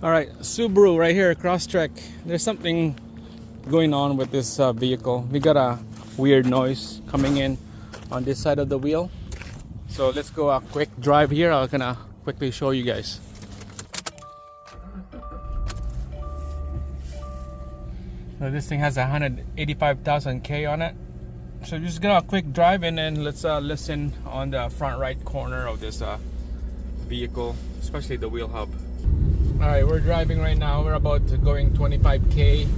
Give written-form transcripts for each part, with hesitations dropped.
All right, Subaru right here, Crosstrek. There's something going on with this vehicle. We got a weird noise coming in on this side of the wheel. So let's go a quick drive here. I'll kind of quickly show you guys. So this thing has 185,000 K on it. So just gonna quick drive and then let's listen on the front right corner of this vehicle, especially the wheel hub. All right, we're driving right now. We're about going 25K,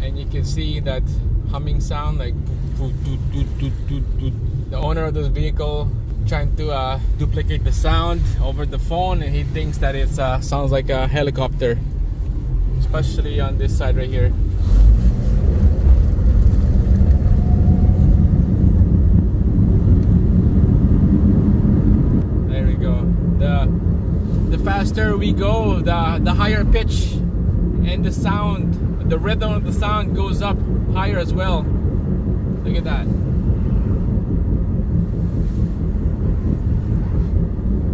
and you can see that humming sound, like the owner of this vehicle trying to duplicate the sound over the phone, and he thinks that it sounds like a helicopter, especially on this side right here. There we go. The faster we go, the higher pitch and the sound, the rhythm of the sound goes up higher as well. Look at that.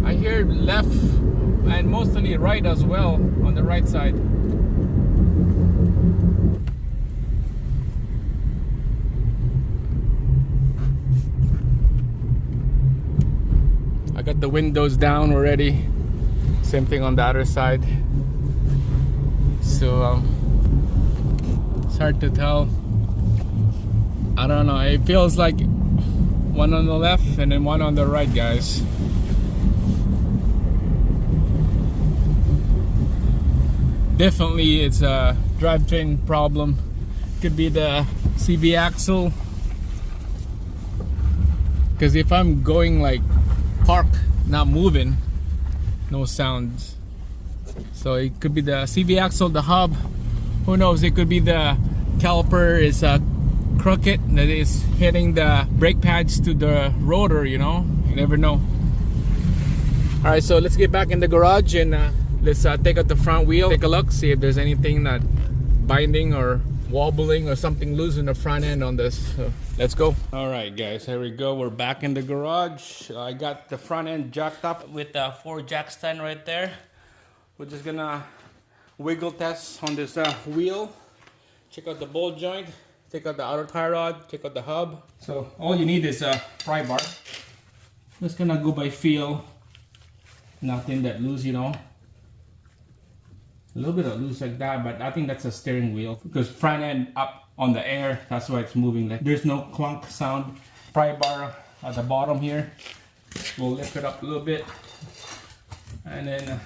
I hear left and mostly right as well on the right side. I got the windows down already. Same thing on the other side. So it's hard to tell. I don't know. It feels like one on the left and then one on the right, guys. Definitely it's a drivetrain problem. Could be the CV axle. Because if I'm going like park, not moving, no sounds. So it could be the CV axle, the hub. Who knows? It could be the caliper is crooked, that is hitting the brake pads to the rotor. You know, you never know. All right, so let's get back in the garage and let's take out the front wheel, take a look, see if there's anything that binding or wobbling or something loose in the front end on this. So let's go. All right, guys, here we go. We're back in the garage. I got the front end jacked up with the 4 jack stand right there. We're just gonna wiggle test on this wheel. Check out the ball joint, check out the outer tie rod, check out the hub. So all you need is a pry bar. Just gonna go by feel. Nothing that loose, you know. A little bit of loose like that, but I think that's a steering wheel because front end up on the air, that's why it's moving. Like there's no clunk sound. Pry bar at the bottom here. We'll lift it up a little bit and then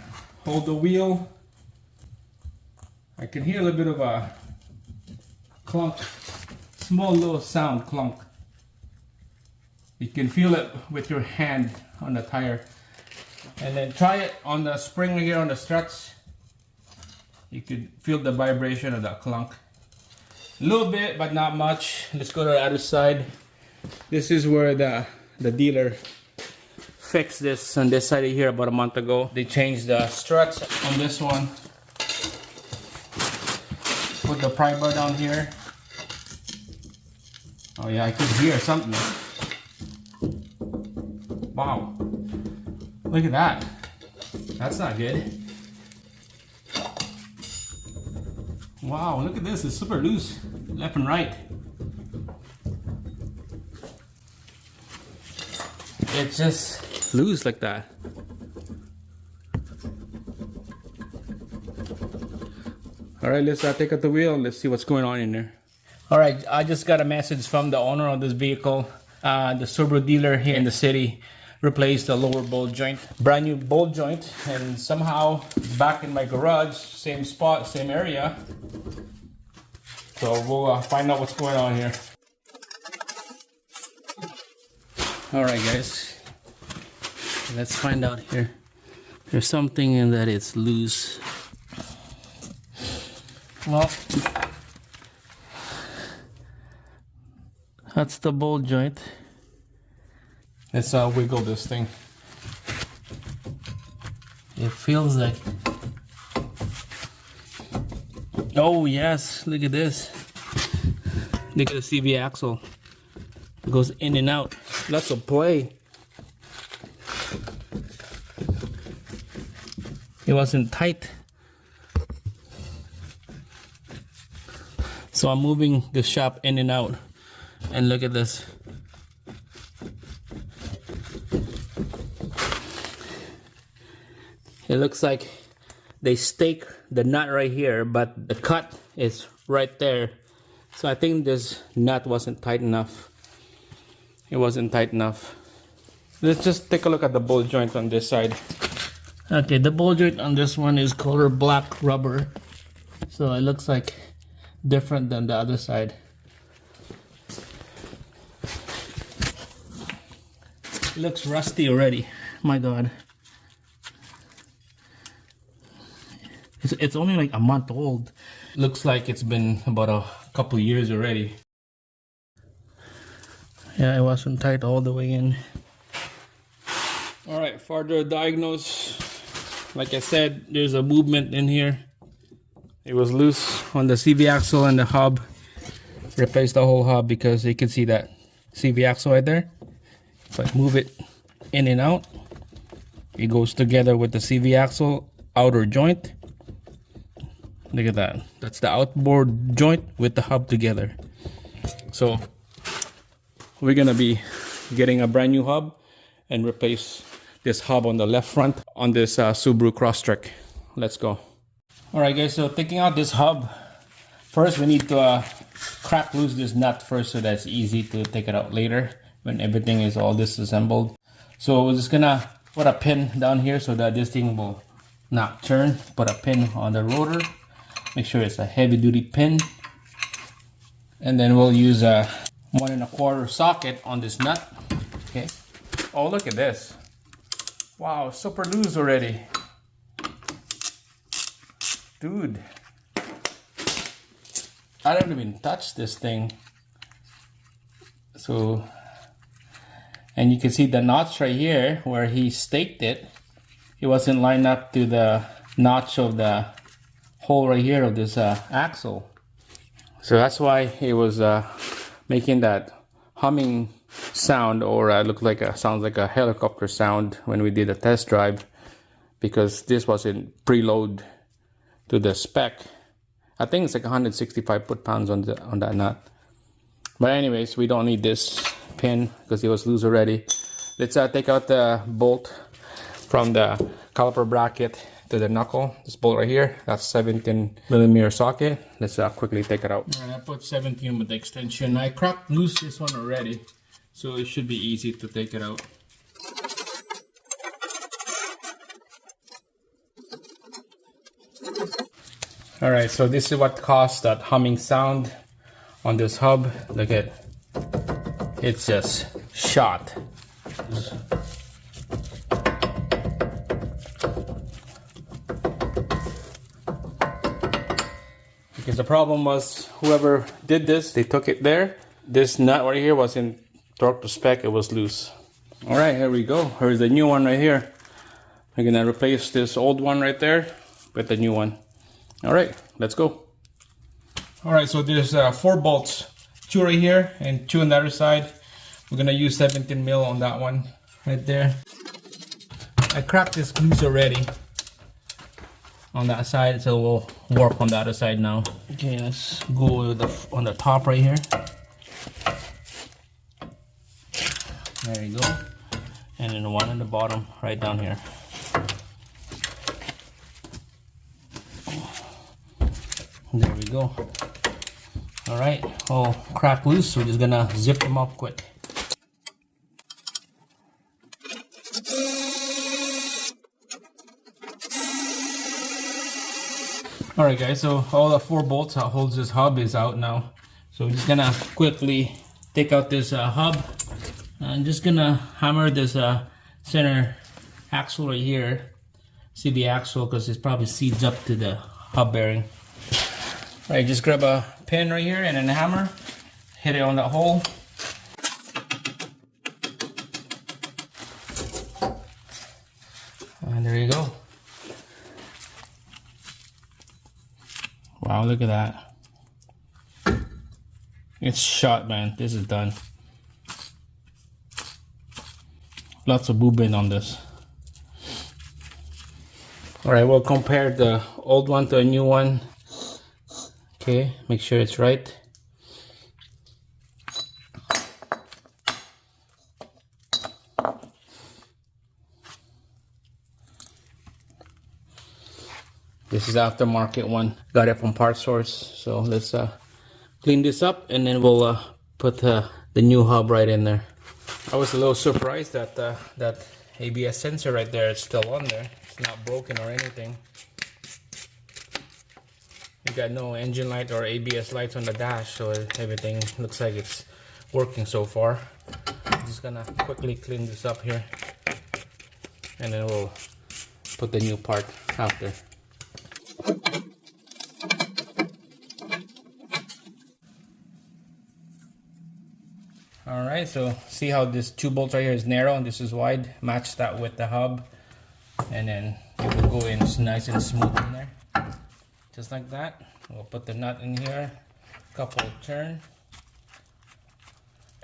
hold the wheel. I can hear a little bit of a clunk, small little sound clunk. You can feel it with your hand on the tire. And then try it on the spring here on the struts. You could feel the vibration of that clunk. A little bit, but not much. Let's go to the other side. This is where the dealer fixed this on this side here about a month ago. They changed the struts on this one. Put the pry bar down here. Oh yeah, I could hear something. Wow. Look at that. That's not good. Wow, look at this, it's super loose, left and right. It's just loose like that. All right, let's take out the wheel and let's see what's going on in there. All right, I just got a message from the owner of this vehicle. The Subaru dealer here in the city replaced the lower ball joint, brand new ball joint, and somehow back in my garage, same spot, same area. So we'll find out what's going on here. All right, guys, let's find out here. There's something in that it's loose. Well, that's the ball joint. Let's wiggle this thing. It feels like, oh yes, look at this. Look at the CV axle. It goes in and out. Lots of play. It wasn't tight So I'm moving the shop in and out, and look at this. It looks like they stake the nut right here, but the cut is right there. So I think this nut wasn't tight enough. It wasn't tight enough. Let's just take a look at the ball joint on this side. Okay, the ball joint on this one is color black rubber. So it looks like different than the other side. It looks rusty already. My God. It's only like a month old. Looks like it's been about a couple years already. Yeah, it wasn't tight all the way in. All right, for the diagnose, like I said, there's a movement in here. It was loose on the CV axle and the hub. Replace the whole hub because you can see that CV axle right there. If I move it in and out, it goes together with the CV axle outer joint. Look at that. That's the outboard joint with the hub together. So we're gonna be getting a brand new hub and replace this hub on the left front on this Subaru Crosstrek. Let's go. All right, guys. So taking out this hub, first we need to crack loose this nut first, so that's easy to take it out later when everything is all disassembled. So we're just gonna put a pin down here so that this thing will not turn. Put a pin on the rotor. Make sure it's a heavy duty pin, and then we'll use a 1 1/4 socket on this nut. Okay. Oh, look at this. Wow, super loose already. Dude, I don't even touch this thing. So, and you can see the notch right here where he staked it. It wasn't lined up to the notch of the hole right here of this axle. So that's why it was making that humming sound, or sounds like a helicopter sound when we did a test drive, because this wasn't preload to the spec. I think it's like 165 foot-pounds on that nut. But anyways, we don't need this pin because it was loose already. Let's take out the bolt from the caliper bracket to the knuckle. This bolt right here, that's 17mm socket. Let's quickly take it out. All right, I put 17 with the extension. I cracked loose this one already, so it should be easy to take it out. All right, so this is what caused that humming sound on this hub. Look at, it's just shot. Because the problem was, whoever did this, they took it there. This nut right here wasn't torqued to spec, it was loose. All right, here we go. Here's the new one right here. We're gonna replace this old one right there with the new one. All right, let's go. All right, so there's 4 bolts, 2 right here and 2 on the other side. We're gonna use 17mm on that one right there. I cracked this loose already on that side, so we'll work on the other side now. Okay, let's go with on the top right here. There you go. And then one on the bottom right down here. There we go. All right, all cracked loose, so we're just gonna zip them up quick. All right, guys, so all the 4 bolts that holds this hub is out now. So we're just gonna quickly take out this hub. I'm just gonna hammer this center axle right here, CV axle, because it probably seeds up to the hub bearing. All right, just grab a pin right here and then a hammer, hit it on that hole. And there you go. Wow, look at that. It's shot, man. This is done. Lots of movement on this. All right, we'll compare the old one to a new one. Okay, make sure it's right. This is aftermarket one. Got it from Part Source. So let's clean this up, and then we'll put the new hub right in there. I was a little surprised that that ABS sensor right there is still on there. It's not broken or anything. You got no engine light or ABS lights on the dash, so everything looks like it's working so far. I'm just gonna quickly clean this up here, and then we'll put the new part after. Alright, so see how this 2 bolts right here is narrow and this is wide? Match that with the hub, and then it will go in nice and smooth in there. Just like that. We'll put the nut in here, couple turn,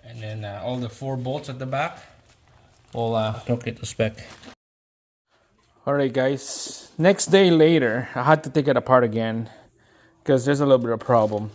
and then all the 4 bolts at the back we'll locate the spec. Alright guys, next day later I had to take it apart again because there's a little bit of problem.